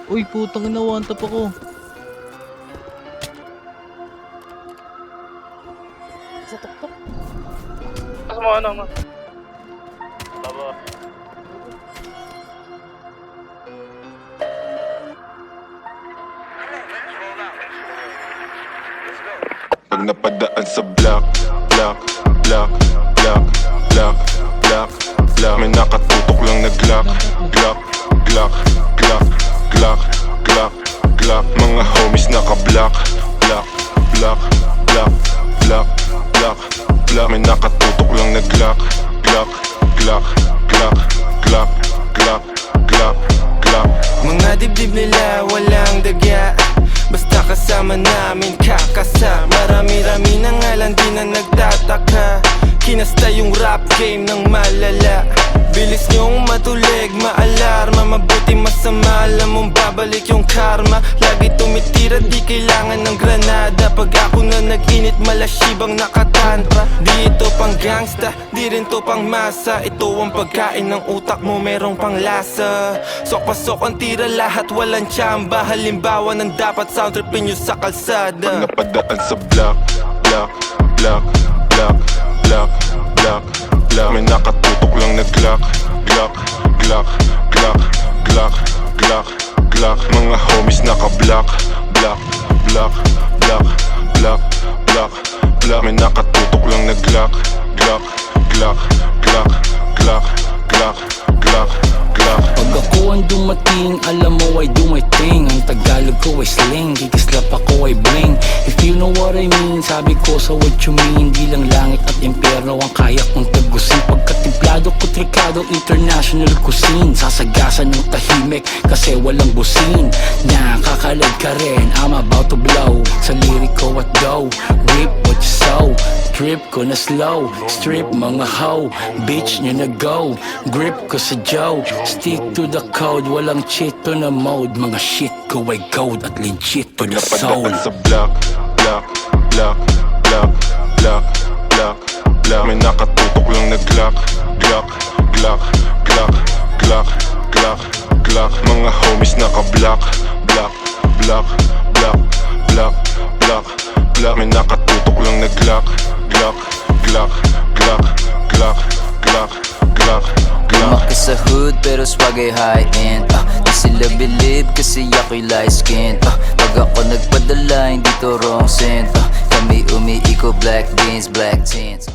Uy, putang ina, one tap ako. Sa tuktok. Mas mo ano mo. Baba. Pag napadaan sa block, block, block, block, block, block, block, may nakatutok lang na Glock, Glock, Glock, Glock, Glock, Glock, Glock. Mga homies naka-block, block, block, block, block, block, block. May nakatutok lang na Glock, Glock, Glock, Glock, Glock, Glock, Glock, Glock. Mga dibdib nila walang dagya, basta kasama namin kakasa. Marami-rami na nga lang di na nagtataka. Kinasta yung rap game ng malala. Bilis nyong matulig, maalarma. Mabuti masama, alam mong babalik yung karma. Lagi tumitira, di kailangan ng granada. Pag ako na nag-init, malasibang nakatantra. Di ito pang gangsta, di rin to pang masa. Ito ang pagkain ng utak mo, merong pang lasa. Sok-pasok ang tira, lahat walang tsamba. Halimbawa ng dapat sound tripin nyo sa kalsada. Pag napadaan sa block, block, block, block, block, block, block. May nakatutok lang na Glock, Glock, Glock, Glock, Glock, Glock, Glock. Mga homies naka-block, block, block, block, block, block, block. May nakatutok lang na Glock, Glock, Glock, Glock, Glock, Glock, Glock, Glock. Pag ako ang dumating, alam mo I do my thing. Ang Tagalog ko ay sling, kikislap ako ay bling. If you know what I mean, sabi ko sa what you mean. Di lang langit at impyerno ang kaya kong tagusin. Pagkatimplado ko trikado, international cuisine. Sasagasan ng tahimik kasi walang busin. Nakakalag ka rin, I'm about to blow. Sa lirik ko at go, rip what you sow. Trip ko na slow, strip mga hoe. Bitch nyo na go, grip ko sa Joe. Stick to the code, walang cheat to na mode. Mga shit ko ay gold at legit to the soul. Napadaan sa block, block, block, block, block, block, block. May nakatutok lang na Glock, Glock, Glock, Glock, Glock, Glock, Glock. Mga homies naka-block, block, block, block, block, block, block. May nakatutok lang na Glock, Glock, Glock, Glock, Glock, Glock, Glock, Glock. Lumaki sa hood pero swag ay high-end. Di sila believe kasi ako'y light skin. Pag ako nagpadala hindi to wrong scent. Kami umiiko black beans, black tints.